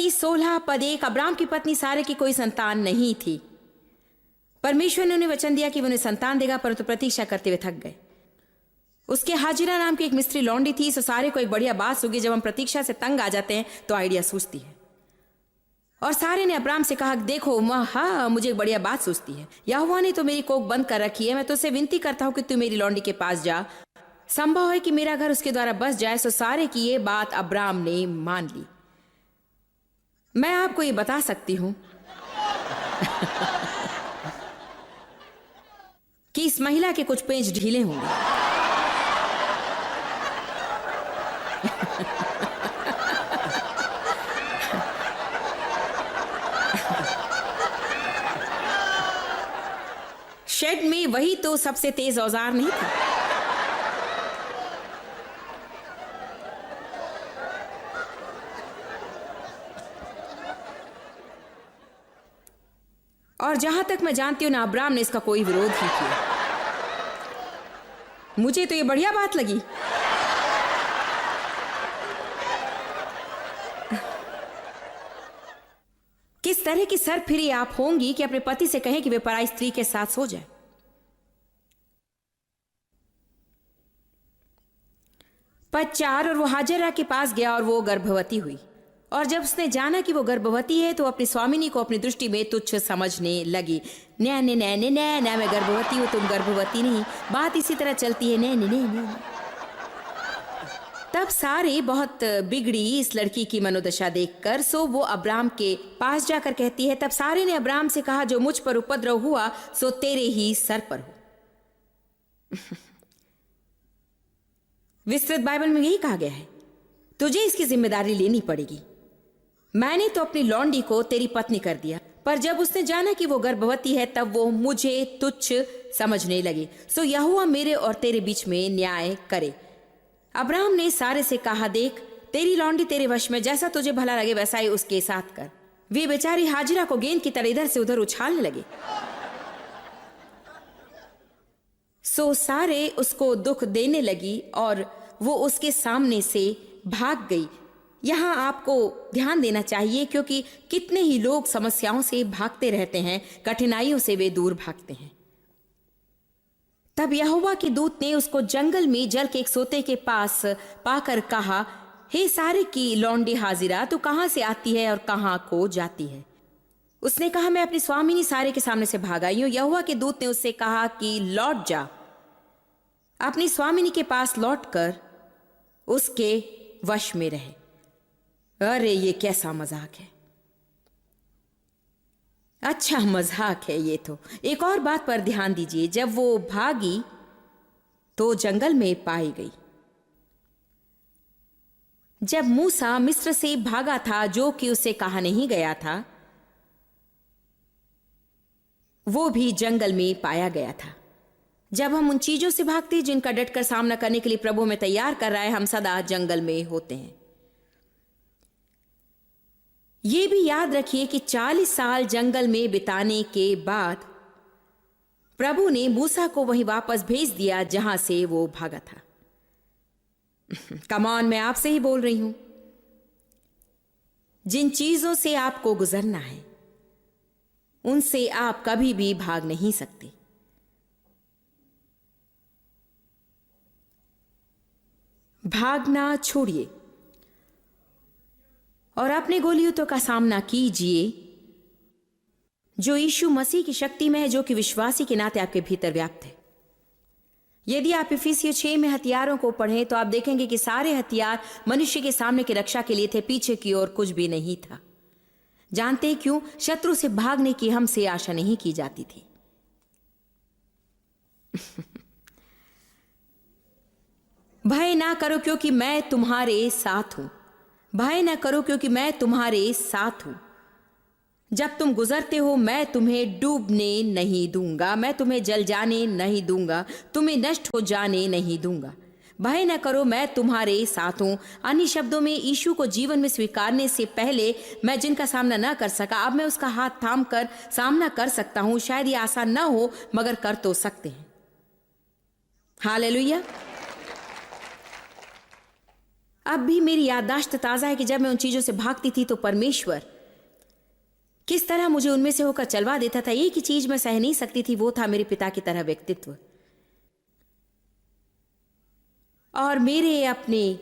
उत्पत्ति 16:1। अब्राम की पत्नी सारे की कोई संतान नहीं थी। परमेश्वर ने उन्हें वचन दिया कि वो उन्हें संतान देगा, परंतु प्रतीक्षा करते हुए थक गए। उसके हाजिरा नाम की एक मिस्त्री लौंडी थी। सो सारे को एक बढ़िया बात सूझी। जब हम प्रतीक्षा से तंग आ जाते हैं तो आइडिया सूझती है। और सारे ने अब्राम से कहा, देखो हाँ, मुझे एक बढ़िया बात सूझती है। यहोवा ने तो मेरी कोख बंद कर रखी है। मैं तुझसे विनती करता हूँ कि तू मेरी लौंडी के पास जा। संभव है कि मेरा घर उसके द्वारा बस जाए। सो सारे की ये बात अब्राम ने मान ली। मैं आपको ये बता सकती हूं कि इस महिला के कुछ पेंच ढीले होंगे। शेड में वही तो सबसे तेज औजार नहीं था। और जहां तक मैं जानती हूं ना, अब्राम ने इसका कोई विरोध ही किया। मुझे तो ये बढ़िया बात लगी। किस तरह की सरफिरी आप होंगी कि अपने पति से कहें कि वे पराई स्त्री के साथ सो जाए। पद 4। और वो हाजरा के पास गया और वो गर्भवती हुई। और जब उसने जाना कि वो गर्भवती है तो अपनी स्वामिनी को अपनी दृष्टि में तुच्छ समझने लगी। नै नै नै नै नै नै, मैं गर्भवती हूं, तुम गर्भवती नहीं। बात इसी तरह चलती है, नै नै नै नै। तब सारे बहुत बिगड़ी इस लड़की की मनोदशा देखकर। सो वो अब्राम के पास जाकर कहती है, तब सारे ने अब्राम से कहा, जो मुझ पर उपद्रव हुआ सो तेरे ही सर पर हो। विस्तृत बाइबल में यही कहा गया है, तुझे इसकी जिम्मेदारी लेनी पड़ेगी। मैंने तो अपनी लौंडी को तेरी पत्नी कर दिया, पर जब उसने जाना कि वो गर्भवती है तब वो मुझे तुच्छ समझने लगी। सो यहोवा मेरे और तेरे बीच में न्याय करे। अब्राहम ने सारे से कहा, देख तेरी लौंडी तेरे वश में, जैसा तुझे भला लगे वैसा ही उसके साथ कर। वे बेचारी हाजिरा को गेंद की तरह इधर से उधर उछालने लगे। सो सारे उसको दुख देने लगी और वो उसके सामने से भाग गई। यहां आपको ध्यान देना चाहिए, क्योंकि कितने ही लोग समस्याओं से भागते रहते हैं, कठिनाइयों से वे दूर भागते हैं। तब यहोवा के दूत ने उसको जंगल में जल के एक सोते के पास पाकर कहा, हे सारे की लौंडी हाजिरा, तू कहां से आती है और कहां को जाती है? उसने कहा, मैं अपनी स्वामिनी सारे के सामने से भाग आई हूं। यहोवा के दूत ने उससे कहा कि लौट जा, अपनी स्वामिनी के पास लौटकर उसके वश में रहे। अरे ये कैसा मजाक है, अच्छा मजाक है ये तो। एक और बात पर ध्यान दीजिए, जब वो भागी तो जंगल में पाई गई। जब मूसा मिस्र से भागा था, जो कि उसे कहा नहीं गया था, वो भी जंगल में पाया गया था। जब हम उन चीजों से भागते हैं जिनका डटकर सामना करने के लिए प्रभु में तैयार कर रहा है, हम सदा जंगल में होते हैं। ये भी याद रखिए कि 40 साल जंगल में बिताने के बाद प्रभु ने मूसा को वहीं वापस भेज दिया जहां से वो भागा था। कमान, मैं आपसे ही बोल रही हूं। जिन चीजों से आपको गुजरना है उनसे आप कभी भी भाग नहीं सकते। भागना छोड़िए और अपने गोलियों का सामना कीजिए जो यीशु मसीह की शक्ति में है, जो कि विश्वासी के नाते आपके भीतर व्याप्त है। यदि आप इफिसियों 6 में हथियारों को पढ़ें तो आप देखेंगे कि सारे हथियार मनुष्य के सामने की रक्षा के लिए थे, पीछे की ओर कुछ भी नहीं था। जानते हैं क्यों? शत्रु से भागने की हमसे आशा नहीं की जाती थी। भय ना करो क्योंकि मैं तुम्हारे साथ हूं। भय न करो क्योंकि मैं तुम्हारे साथ हूं। जब तुम गुजरते हो मैं तुम्हें डूबने नहीं दूंगा, मैं तुम्हें जल जाने नहीं दूंगा, तुम्हें नष्ट हो जाने नहीं दूंगा। भय न करो, मैं तुम्हारे साथ हूं। अन्य शब्दों में, यीशु को जीवन में स्वीकारने से पहले मैं जिनका सामना न कर सका, अब मैं उसका हाथ थाम कर सामना कर सकता हूं। शायद ये आसान न हो, मगर कर तो सकते हैं। हालेलुया। अब भी मेरी याददाश्त ताज़ा है कि जब मैं उन चीज़ों से भागती थी तो परमेश्वर किस तरह मुझे उनमें से होकर चलवा देता था। एक ही चीज़ मैं सह नहीं सकती थी, वो था मेरे पिता की तरह व्यक्तित्व। और मेरे अपने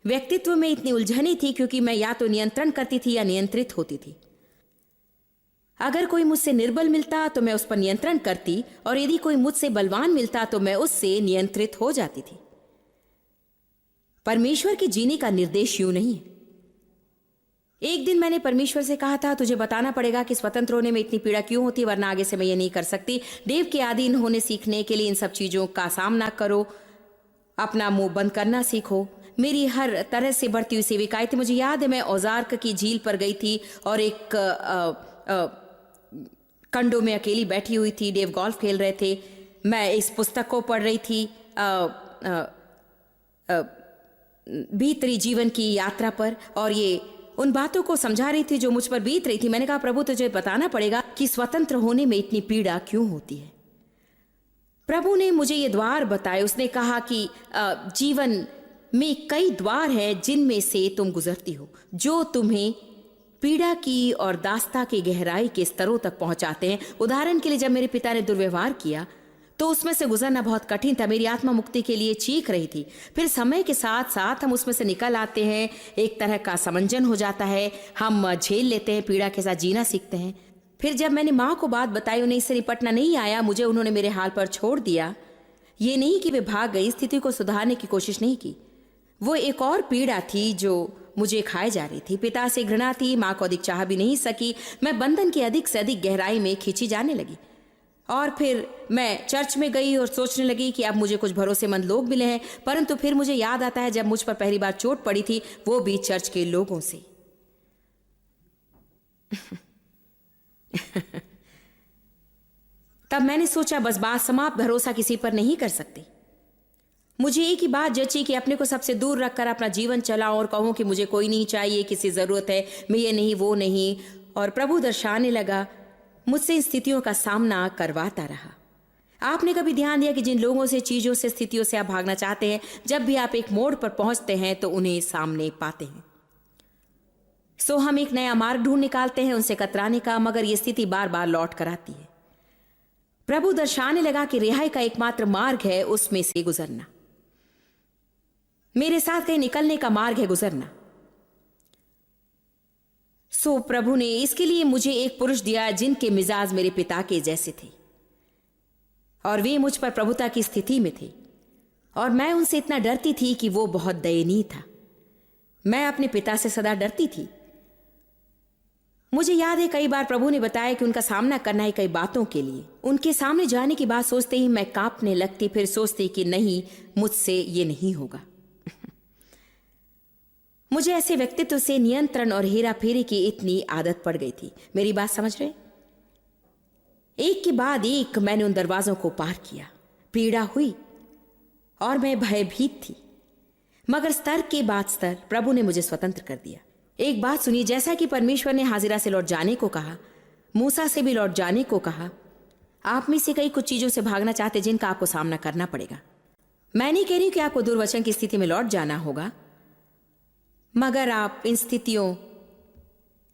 व्यक्तित्व में इतनी उलझने थी क्योंकि मैं या तो नियंत्रण करती थी या नियंत्रित होती थी। अगर कोई मुझसे निर्बल मिलता तो मैं उस पर नियंत्रण करती, और यदि कोई मुझसे बलवान मिलता तो मैं उससे नियंत्रित हो जाती थी। परमेश्वर के जीने का निर्देश यूं नहीं है। एक दिन मैंने परमेश्वर से कहा था, तुझे बताना पड़ेगा कि स्वतंत्र होने में इतनी पीड़ा क्यों होती है, वरना आगे से मैं ये नहीं कर सकती। देव के अधीन होने सीखने के लिए इन सब चीजों का सामना करो, अपना मुंह बंद करना सीखो। मेरी हर तरह से बढ़ती हुई सेविकाएं थी। मुझे याद है मैं औजार्क की झील पर गई थी और एक कंडों में अकेली बैठी हुई थी। डेव गोल्फ खेल रहे थे। मैं इस पुस्तक को पढ़ रही थी भीतरी जीवन की यात्रा पर, और ये उन बातों को समझा रही थी जो मुझ पर बीत रही थी। मैंने कहा, प्रभु तुझे बताना पड़ेगा कि स्वतंत्र होने में इतनी पीड़ा क्यों होती है। प्रभु ने मुझे ये द्वार बताए। उसने कहा कि जीवन में कई द्वार हैं जिनमें से तुम गुजरती हो, जो तुम्हें पीड़ा की और दास्ता की गहराई के स्तरों तक पहुंचाते हैं। उदाहरण के लिए, जब मेरे पिता ने दुर्व्यवहार किया तो उसमें से गुजरना बहुत कठिन था। मेरी आत्मा मुक्ति के लिए चीख रही थी। फिर समय के साथ साथ हम उसमें से निकल आते हैं। एक तरह का समंजन हो जाता है, हम झेल लेते हैं, पीड़ा के साथ जीना सीखते हैं। फिर जब मैंने माँ को बात बताई, उन्हें इससे निपटना नहीं आया। मुझे उन्होंने मेरे हाल पर छोड़ दिया। ये नहीं कि वे भाग गई, स्थिति को सुधारने की कोशिश नहीं की। वो एक और पीड़ा थी जो मुझे खाए जा रही थी। पिता से घृणा थी, माँ को अधिक चाह भी नहीं सकी। मैं बंधन की अधिक से अधिक गहराई में खींची जाने लगी। और फिर मैं चर्च में गई और सोचने लगी कि अब मुझे कुछ भरोसेमंद लोग मिले हैं। परंतु फिर मुझे याद आता है जब मुझ पर पहली बार चोट पड़ी थी, वो भी चर्च के लोगों से। तब मैंने सोचा, बस बात समाप्त, भरोसा किसी पर नहीं कर सकती। मुझे एक ही बात जची कि अपने को सबसे दूर रखकर अपना जीवन चलाऊं और कहूं कि मुझे कोई नहीं चाहिए, किसी जरूरत है, मैं ये नहीं वो नहीं। और प्रभु दर्शाने लगा, मुझसे इन स्थितियों का सामना करवाता रहा। आपने कभी ध्यान दिया कि जिन लोगों से, चीजों से, स्थितियों से आप भागना चाहते हैं, जब भी आप एक मोड़ पर पहुंचते हैं तो उन्हें सामने पाते हैं। सो हम एक नया मार्ग ढूंढ निकालते हैं उनसे कतराने का, मगर यह स्थिति बार बार लौट कर आती है। प्रभु दर्शाने लगा कि रिहाई का एकमात्र मार्ग है उसमें से गुजरना। मेरे साथ कहीं निकलने का मार्ग है गुजरना। सो प्रभु ने इसके लिए मुझे एक पुरुष दिया जिनके मिजाज मेरे पिता के जैसे थे, और वे मुझ पर प्रभुता की स्थिति में थे, और मैं उनसे इतना डरती थी कि वो बहुत दयनीय था। मैं अपने पिता से सदा डरती थी। मुझे याद है कई बार प्रभु ने बताया कि उनका सामना करना है कई बातों के लिए। उनके सामने जाने की बात सोचते ही मैं कांपने लगती, फिर सोचती कि नहीं, मुझसे ये नहीं होगा। मुझे ऐसे व्यक्तित्व से नियंत्रण और हेरा फेरी की इतनी आदत पड़ गई थी। मेरी बात समझ रहे? एक के बाद एक मैंने उन दरवाजों को पार किया। पीड़ा हुई और मैं भयभीत थी, मगर स्तर के बाद स्तर प्रभु ने मुझे स्वतंत्र कर दिया। एक बात सुनिए, जैसा कि परमेश्वर ने हाजिरा से लौट जाने को कहा, मूसा से भी लौट जाने को कहा, आप में से कई कुछ चीजों से भागना चाहते जिनका आपको सामना करना पड़ेगा। मैं नहीं कह रही कि आपको दुर्वचन की स्थिति में लौट जाना होगा, मगर आप इन स्थितियों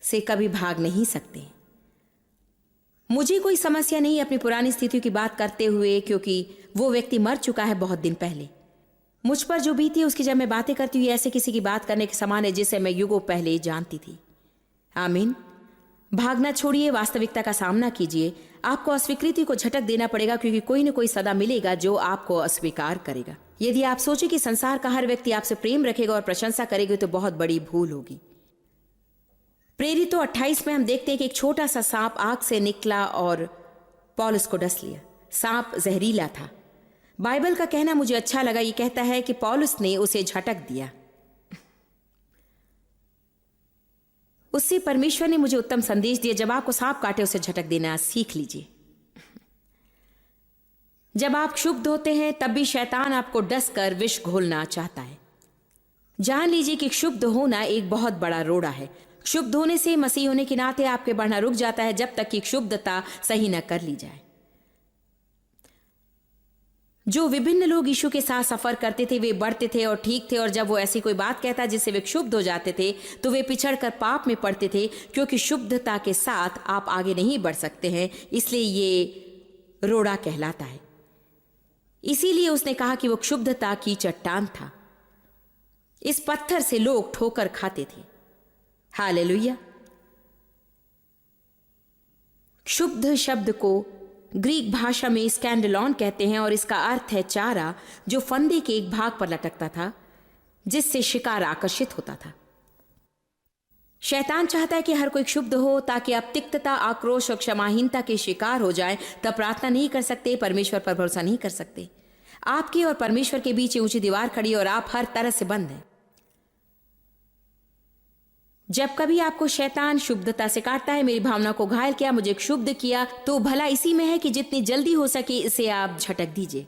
से कभी भाग नहीं सकते। मुझे कोई समस्या नहीं अपनी पुरानी स्थितियों की बात करते हुए, क्योंकि वो व्यक्ति मर चुका है बहुत दिन पहले। मुझ पर जो बीती उसकी जब मैं बातें करती हुई ऐसे किसी की बात करने के समान है जिसे मैं युगों पहले जानती थी। आमीन। भागना छोड़िए, वास्तविकता का सामना कीजिए। आपको अस्वीकृति को झटक देना पड़ेगा, क्योंकि कोई न कोई सदा मिलेगा जो आपको अस्वीकार करेगा। यदि आप सोचे कि संसार का हर व्यक्ति आपसे प्रेम रखेगा और प्रशंसा करेगा, तो बहुत बड़ी भूल होगी। प्रेरितों 28 में हम देखते हैं कि एक छोटा सा सांप आग से निकला और पौलुस को डस लिया। सांप जहरीला था। बाइबल का कहना मुझे अच्छा लगा। ये कहता है कि पौलुस ने उसे झटक दिया। उससे परमेश्वर ने मुझे उत्तम संदेश दिया, जब आपको सांप काटे उसे झटक देना सीख लीजिए। जब आप क्षुब्ध होते हैं तब भी शैतान आपको डसकर विष घोलना चाहता है। जान लीजिए कि क्षुब्ध होना एक बहुत बड़ा रोड़ा है। क्षुब्ध होने से मसीह होने के नाते आपके बढ़ना रुक जाता है, जब तक कि क्षुब्धता सही न कर ली जाए। जो विभिन्न लोग यीशु के साथ सफर करते थे वे बढ़ते थे और ठीक थे, और जब वो ऐसी कोई बात कहता जिससे वे क्षुब्ध हो जाते थे तो वे पिछड़कर पाप में पड़ते थे, क्योंकि शुद्धता के साथ आप आगे नहीं बढ़ सकते हैं। इसलिए ये रोड़ा कहलाता है। इसीलिए उसने कहा कि वो क्षुब्धता की चट्टान था। इस पत्थर से लोग ठोकर खाते थे। हालेलुया। क्षुब्ध शब्द को ग्रीक भाषा में स्कैंडलॉन कहते हैं और इसका अर्थ है चारा जो फंदे के एक भाग पर लटकता था जिससे शिकार आकर्षित होता था। शैतान चाहता है कि हर कोई क्षुब्ध हो ताकि आप तिक्तता, आक्रोश और क्षमाहीनता के शिकार हो जाएं, तब प्रार्थना नहीं कर सकते, परमेश्वर पर भरोसा नहीं कर सकते। आपके और परमेश्वर के बीच ऊंची दीवार खड़ी और आप हर तरह से बंद हैं। जब कभी आपको शैतान शुद्धता से काटता है, मेरी भावना को घायल किया, मुझे क्षुब्ध किया, तो भला इसी में है कि जितनी जल्दी हो सके इसे आप झटक दीजिए।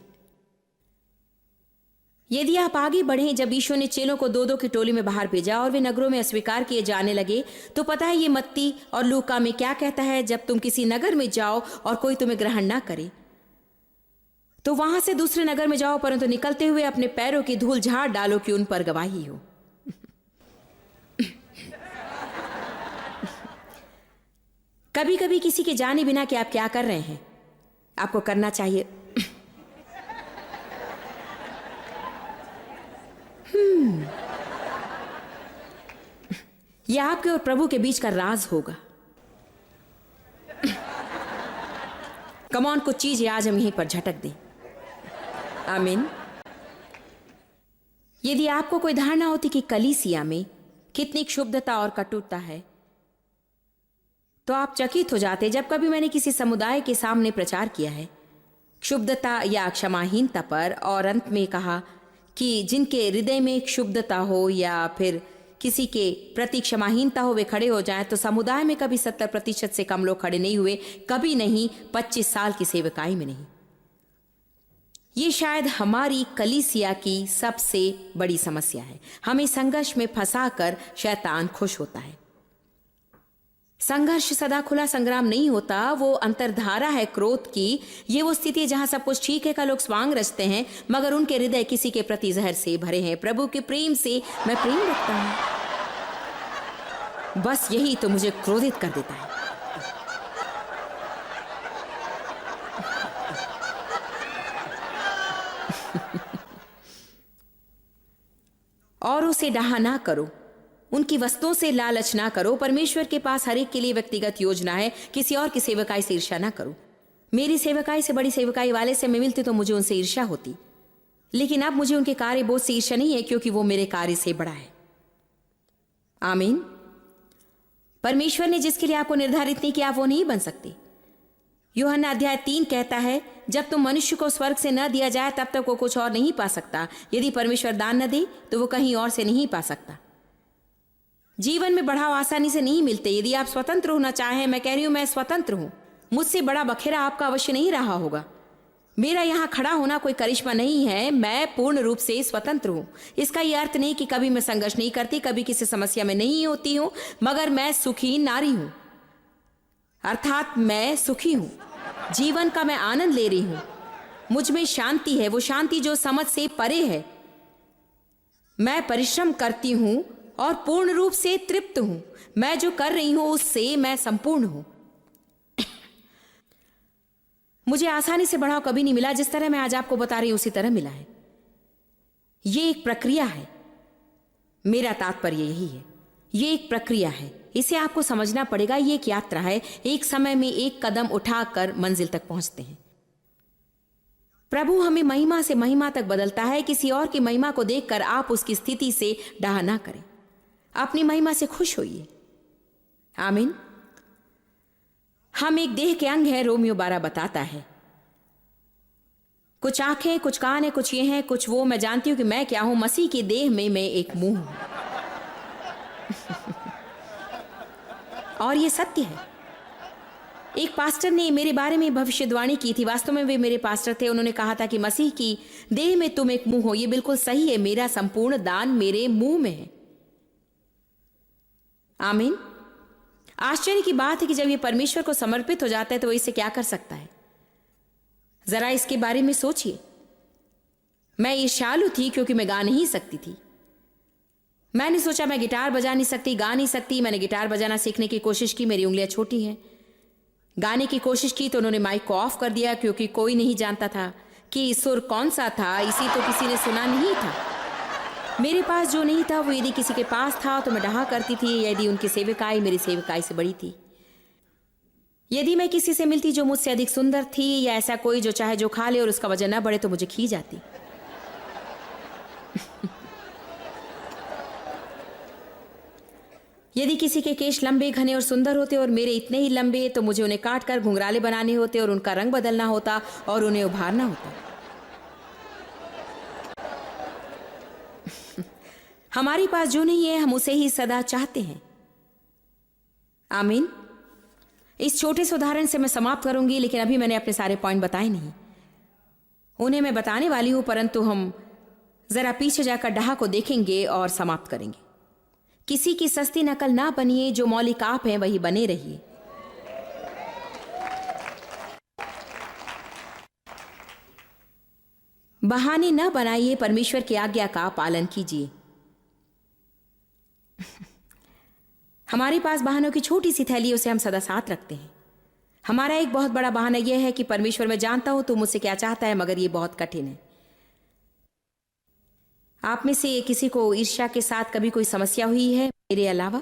यदि आप आगे बढ़ें, जब यीशु ने चेलों को 2-2 की टोली में बाहर भेजा और वे नगरों में अस्वीकार किए जाने लगे, तो पता है ये मत्ती और लूका में क्या कहता है? जब तुम किसी नगर में जाओ और कोई तुम्हें ग्रहण ना करे तो वहां से दूसरे नगर में जाओ, परंतु निकलते हुए अपने पैरों की धूल झाड़ डालो कि उन पर गवाही हो। कभी कभी किसी के जाने बिना कि आप क्या कर रहे हैं आपको करना चाहिए यह आपके और प्रभु के बीच का राज होगा। कमॉन, कुछ चीजें आज हम यहीं पर झटक दें। आमीन। यदि आपको कोई धारणा होती कि कलीसिया में कितनी क्षुब्धता और कटुता है तो आप चकित हो जाते। जब कभी मैंने किसी समुदाय के सामने प्रचार किया है क्षुब्धता या क्षमाहीनता पर, और अंत में कहा कि जिनके हृदय में क्षुब्धता हो या फिर किसी के प्रति क्षमाहीनता हो वे खड़े हो जाएं, तो समुदाय में कभी 70% से कम लोग खड़े नहीं हुए, कभी नहीं, 25 साल की सेवकाई में नहीं। ये शायद हमारी कलीसिया की सबसे बड़ी समस्या है। हमें संघर्ष में फंसाकर शैतान खुश होता है। संघर्ष सदा खुला संग्राम नहीं होता, वो अंतर्धारा है क्रोध की। ये वो स्थिति है जहां सब कुछ ठीक है का लोग स्वांग रचते हैं, मगर उनके हृदय किसी के प्रति जहर से भरे हैं। प्रभु के प्रेम से मैं प्रेम रखता हूं, बस यही तो मुझे क्रोधित कर देता है। और उसे डाहा ना करो, उनकी वस्तुओं से लालच ना करो। परमेश्वर के पास हर एक के लिए व्यक्तिगत योजना है। किसी और की सेवकाई से ईर्ष्या ना करो। मेरी सेवकाई से बड़ी सेवकाई वाले से मैं मिलती तो मुझे उनसे ईर्ष्या होती, लेकिन अब मुझे उनके कार्य बोझ से ईर्ष्या नहीं है, क्योंकि वो मेरे कार्य से बड़ा है। आमीन। परमेश्वर ने जिसके लिए आपको निर्धारित नहीं किया, आप वो नहीं बन सकते। यूहन्ना अध्याय 3 कहता है, जब तुम मनुष्य को स्वर्ग से न दिया जाए तब तक वो कुछ और नहीं पा सकता। यदि परमेश्वर दान न दे तो वो कहीं और से नहीं पा सकता। जीवन में बढ़ाव आसानी से नहीं मिलते। यदि आप स्वतंत्र होना चाहें, मैं कह रही हूं मैं स्वतंत्र हूं, मुझसे बड़ा बखेरा आपका अवश्य नहीं रहा होगा। मेरा यहां खड़ा होना कोई करिश्मा नहीं है, मैं पूर्ण रूप से स्वतंत्र हूं। इसका यह अर्थ नहीं कि कभी मैं संघर्ष नहीं करती, कभी किसी समस्या में नहीं होती हूं, मगर मैं सुखी नारी हूं, अर्थात मैं सुखी हूं। जीवन का मैं आनंद ले रही हूं। मुझ में शांति है, वो शांति जो समझ से परे है। मैं परिश्रम करती हूं और पूर्ण रूप से तृप्त हूं। मैं जो कर रही हूं उससे मैं संपूर्ण हूं। मुझे आसानी से बढ़ाव कभी नहीं मिला। जिस तरह मैं आज आपको बता रही हूं उसी तरह मिला है। ये एक प्रक्रिया है। मेरा तात्पर्य यही है, ये एक प्रक्रिया है। इसे आपको समझना पड़ेगा। ये एक यात्रा है। एक समय में एक कदम उठाकर मंजिल तक पहुंचते हैं। प्रभु हमें महिमा से महिमा तक बदलता है। किसी और की महिमा को देखकर आप उसकी स्थिति से डाह ना करें, अपनी महिमा से खुश होइए। आमीन। हम एक देह के अंग हैं, रोमियो 12 बताता है। कुछ आंखें, कुछ कान है, कुछ ये हैं, कुछ वो। मैं जानती हूं कि मैं क्या हूं। मसीह के देह में मैं एक मुंह हूं। और ये सत्य है। एक पास्टर ने मेरे बारे में भविष्यवाणी की थी। वास्तव में वे मेरे पास्टर थे। उन्होंने कहा था कि मसीह की देह में तुम एक मुंह हो। ये बिल्कुल सही है। मेरा संपूर्ण दान मेरे मुंह में है। आमीन। आश्चर्य की बात है कि जब ये परमेश्वर को समर्पित हो जाता है तो वो इसे क्या कर सकता है। जरा इसके बारे में सोचिए। मैं ईर्ष्यालु थी क्योंकि मैं गा नहीं सकती थी। मैंने सोचा मैं गिटार बजा नहीं सकती, गा नहीं सकती। मैंने गिटार बजाना सीखने की कोशिश की, मेरी उंगलियां छोटी हैं। गाने की कोशिश की तो उन्होंने माइक को ऑफ कर दिया क्योंकि कोई नहीं जानता था कि सुर कौन सा था, इसी तो किसी ने सुना नहीं था। मेरे पास जो नहीं था वो यदि किसी के पास था तो मैं डहा करती थी। यदि उनकी सेविकाई मेरी सेविकाई से बड़ी थी, यदि मैं किसी से मिलती जो मुझसे अधिक सुंदर थी, या ऐसा कोई जो चाहे जो खा ले और उसका वजन न बढ़े, तो मुझे खींच जाती। यदि किसी के केश लंबे घने और सुंदर होते और मेरे इतने ही लंबे, तो मुझे उन्हें काट कर घुंघराले बनाने होते और उनका रंग बदलना होता और उन्हें उभारना होता। हमारे पास जो नहीं है हम उसे ही सदा चाहते हैं। आमीन। इस छोटे से उदाहरण से मैं समाप्त करूंगी, लेकिन अभी मैंने अपने सारे पॉइंट बताए नहीं। उन्हें मैं बताने वाली हूं, परंतु हम जरा पीछे जाकर डहा को देखेंगे और समाप्त करेंगे। किसी की सस्ती नकल ना बनिए, जो मौलिक आप हैं वही बने रहिए। बहाने न बनाइए, परमेश्वर की आज्ञा का पालन कीजिए। हमारे पास बहानों की छोटी सी थैली, उसे हम सदा साथ रखते हैं। हमारा एक बहुत बड़ा बहाना यह है कि परमेश्वर, मैं जानता हूं तू मुझसे क्या चाहता है, मगर यह बहुत कठिन है। आप में से किसी को ईर्ष्या के साथ कभी कोई समस्या हुई है मेरे अलावा?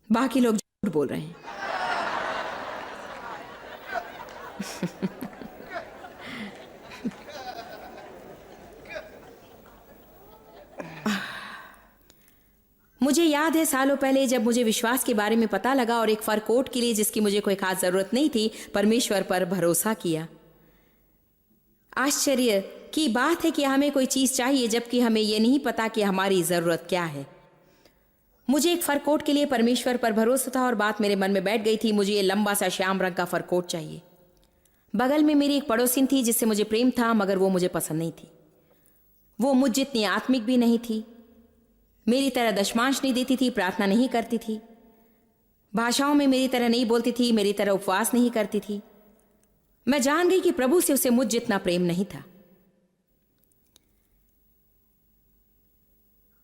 बाकी लोग झूठ बोल रहे हैं। मुझे याद है सालों पहले जब मुझे विश्वास के बारे में पता लगा और एक फर कोट के लिए जिसकी मुझे कोई खास जरूरत नहीं थी, परमेश्वर पर भरोसा किया। आश्चर्य की बात है कि हमें कोई चीज चाहिए जबकि हमें यह नहीं पता कि हमारी जरूरत क्या है। मुझे एक फर कोट के लिए परमेश्वर पर भरोसा था और बात मेरे मन में बैठ गई थी। मुझे ये लंबा सा श्याम रंग का फर कोट चाहिए। बगल में मेरी एक पड़ोसिन थी जिससे मुझे प्रेम था, मगर वो मुझे पसंद नहीं थी। वो मुझ जितनी आत्मिक भी नहीं थी, मेरी तरह दशमांश नहीं देती थी, प्रार्थना नहीं करती थी, भाषाओं में मेरी तरह नहीं बोलती थी, मेरी तरह उपवास नहीं करती थी। मैं जान गई कि प्रभु से उसे मुझ जितना प्रेम नहीं था।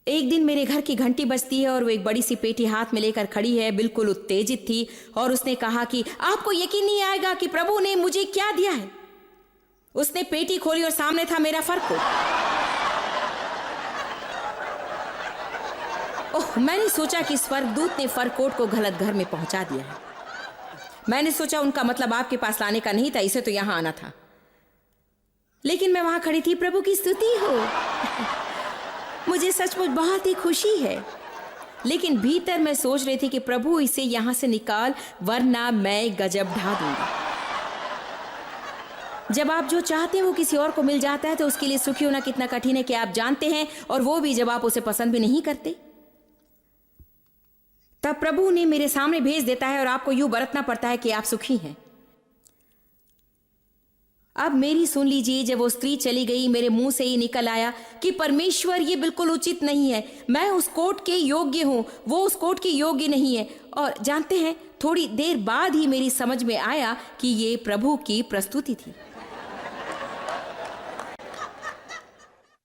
एक दिन मेरे घर की घंटी बजती है और वो एक बड़ी सी पेटी हाथ में लेकर खड़ी है, बिल्कुल उत्तेजित थी, और उसने कहा कि आपको यकीन नहीं आएगा कि प्रभु ने मुझे क्या दिया है। उसने पेटी खोली और सामने था मेरा फर कोट। ओह, मैंने सोचा कि स्वर्गदूत ने फर कोट को गलत घर में पहुंचा दिया है। मैंने सोचा उनका मतलब आपके पास लाने का नहीं था, इसे तो यहां आना था। लेकिन मैं वहां खड़ी थी। प्रभु की स्तुति हो। मुझे सचमुच बहुत ही खुशी है, लेकिन भीतर मैं सोच रही थी कि प्रभु इसे यहां से निकाल, वरना मैं गजब ढा दूंगा। जब आप जो चाहते हैं वो किसी और को मिल जाता है तो उसके लिए सुखी होना कितना कठिन है कि आप जानते हैं, और वो भी जब आप उसे पसंद भी नहीं करते। तब प्रभु उन्हें मेरे सामने भेज देता है और आपको यूं बरतना पड़ता है कि आप सुखी हैं। अब मेरी सुन लीजिए, जब वो स्त्री चली गई मेरे मुंह से ही निकल आया कि परमेश्वर ये बिल्कुल उचित नहीं है। मैं उस कोट के योग्य हूं, वो उस कोट की योग्य नहीं है। और जानते हैं, थोड़ी देर बाद ही मेरी समझ में आया कि ये प्रभु की प्रस्तुति थी।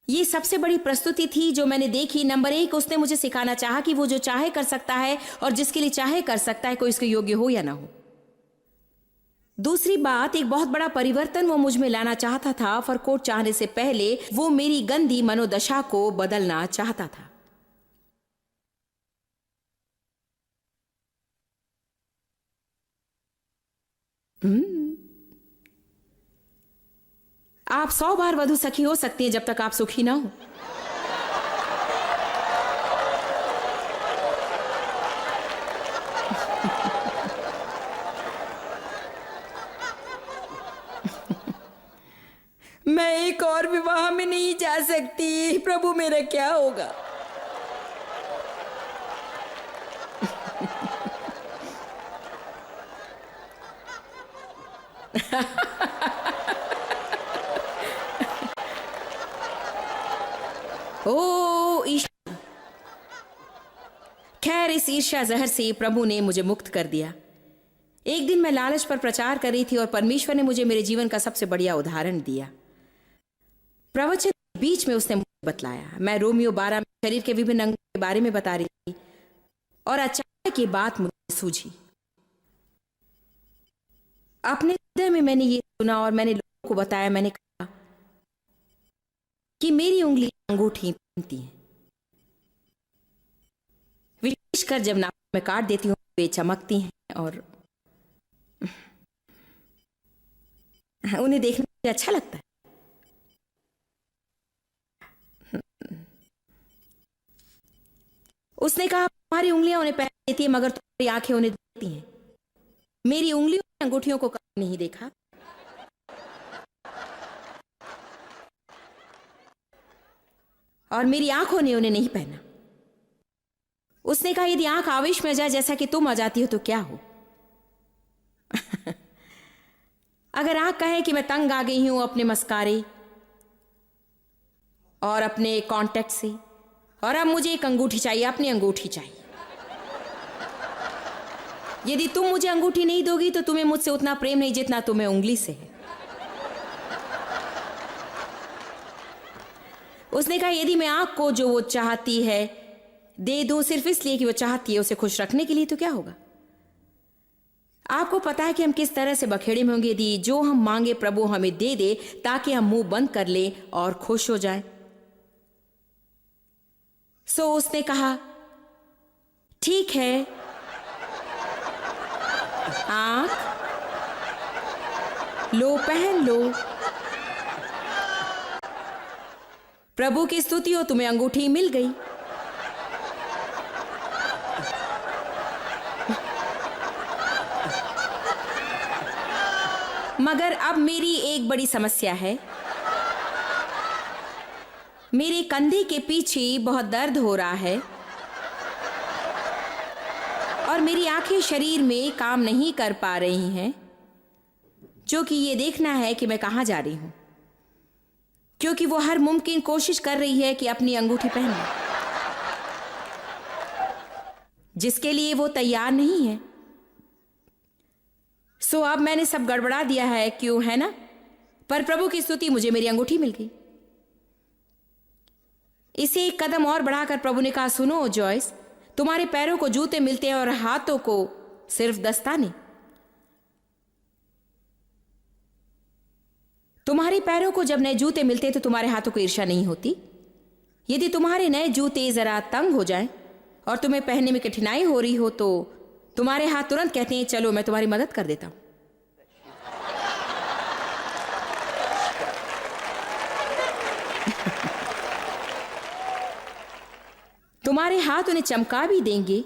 ये सबसे बड़ी प्रस्तुति थी जो मैंने देखी। नंबर 1, उसने मुझे सिखाना चाहा कि वो जो चाहे कर सकता है और जिसके लिए चाहे कर सकता है, कोई इसके योग्य हो या ना हो। दूसरी बात, एक बहुत बड़ा परिवर्तन वो मुझ में लाना चाहता था। फर कोट चाहने से पहले वो मेरी गंदी मनोदशा को बदलना चाहता था। आप 100 बार वधु सखी हो सकती हैं जब तक आप सुखी ना हो। मैं एक और विवाह में नहीं जा सकती। प्रभु, मेरा क्या होगा? ओ ईर्ष्या। खैर, इस ईर्ष्या जहर से प्रभु ने मुझे मुक्त कर दिया। एक दिन मैं लालच पर प्रचार कर रही थी और परमेश्वर ने मुझे मेरे जीवन का सबसे बढ़िया उदाहरण दिया। प्रवचन के बीच में उसने मुझे बतलाया। मैं रोमियो 12 में शरीर के विभिन्न अंगों के बारे में बता रही थी और अचानक ये बात मुझे सूझी। अपने हृदय में मैंने ये सुना और मैंने लोगों को बताया। मैंने कहा कि मेरी उंगली अंगूठी पहनती हैं, विशेषकर जब नाखून में काट देती हूँ वे चमकती हैं और उन्हें देखने में अच्छा लगता है। उसने कहा तुम्हारी उंगलियां उन्हें पहन देती है मगर तुम्हारी आंखें उन्हें देखती हैं। मेरी उंगलियों ने अंगूठियों को कभी नहीं देखा। और मेरी आंखों ने उन्हें नहीं पहना। उसने कहा यदि आंख आवेश में आ जाए जैसा कि तुम आ जाती हो तो क्या हो? अगर आंख कहे कि मैं तंग आ गई हूं अपने मस्कारे और अपने कॉन्टैक्ट से और अब मुझे एक अंगूठी चाहिए, अपनी अंगूठी चाहिए। यदि तुम मुझे अंगूठी नहीं दोगी तो तुम्हें मुझसे उतना प्रेम नहीं जितना तुम्हें उंगली से है। उसने कहा यदि मैं आंख को जो वो चाहती है दे दूं सिर्फ इसलिए कि वो चाहती है उसे खुश रखने के लिए तो क्या होगा? आपको पता है कि हम किस तरह से बखेड़े में होंगे यदि जो हम मांगे प्रभु हमें दे दे ताकि हम मुंह बंद कर ले और खुश हो जाए। सो उसने कहा ठीक है, आंख लो, पहन लो। प्रभु की स्तुति हो, तुम्हें अंगूठी मिल गई। मगर अब मेरी एक बड़ी समस्या है। मेरे कंधे के पीछे बहुत दर्द हो रहा है और मेरी आंखें शरीर में काम नहीं कर पा रही हैं, जो कि ये देखना है कि मैं कहां जा रही हूं, क्योंकि वो हर मुमकिन कोशिश कर रही है कि अपनी अंगूठी पहने, जिसके लिए वो तैयार नहीं है। सो अब मैंने सब गड़बड़ा दिया है, क्यों है ना? पर प्रभु की स्तुति, मुझे मेरी अंगूठी मिल गई। इसे एक कदम और बढ़ाकर प्रभु ने कहा सुनो जॉयस, तुम्हारे पैरों को जूते मिलते हैं और हाथों को सिर्फ दस्ताने। तुम्हारे पैरों को जब नए जूते मिलते हैं तो तुम्हारे हाथों को ईर्ष्या नहीं होती। यदि तुम्हारे नए जूते जरा तंग हो जाएं और तुम्हें पहनने में कठिनाई हो रही हो तो तुम्हारे हाथ तुरंत कहते हैं चलो मैं तुम्हारी मदद कर देता हूं। तुम्हारे हाथ उन्हें चमका भी देंगे।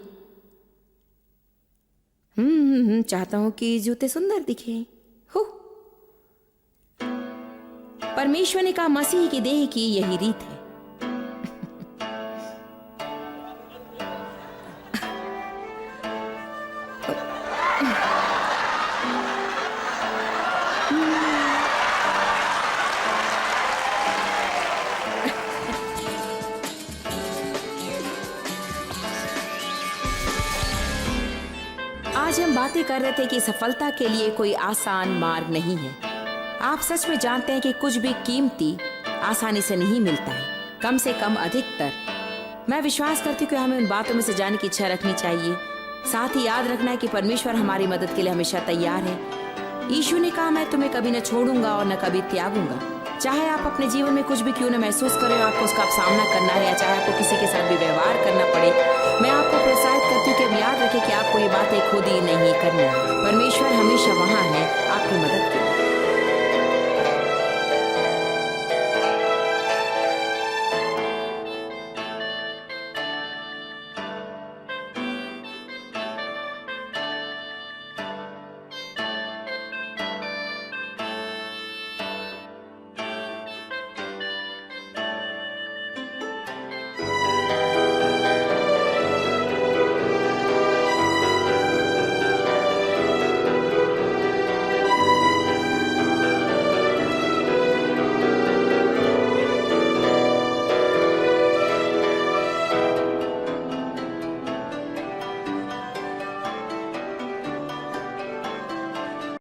चाहता हूं कि जूते सुंदर दिखे हो। परमेश्वर ने कहा मसीह की देह की यही रीत है। आज हम बातें कर रहे थे कि सफलता के लिए कोई आसान मार्ग नहीं है। आप सच में जानते हैं कि कुछ भी कीमती आसानी से नहीं मिलता है, कम से कम अधिकतर। मैं विश्वास करती हूँ कि हमें उन बातों में से जानने की इच्छा रखनी चाहिए। साथ ही याद रखना है कि परमेश्वर हमारी मदद के लिए हमेशा तैयार है। यीशु ने कहा मैं तुम्हें कभी न छोड़ूंगा और न कभी त्यागूंगा। चाहे आप अपने जीवन में कुछ भी क्यों न महसूस करें, आपको उसका सामना करना है या चाहे आपको किसी के साथ भी व्यवहार करना पड़े, मैं आपको प्रोत्साहित करती हूँ कि अब याद रखें कि आपको ये बातें खुद ही नहीं करनी। परमेश्वर हमेशा वहाँ है आपकी मदद के लिए।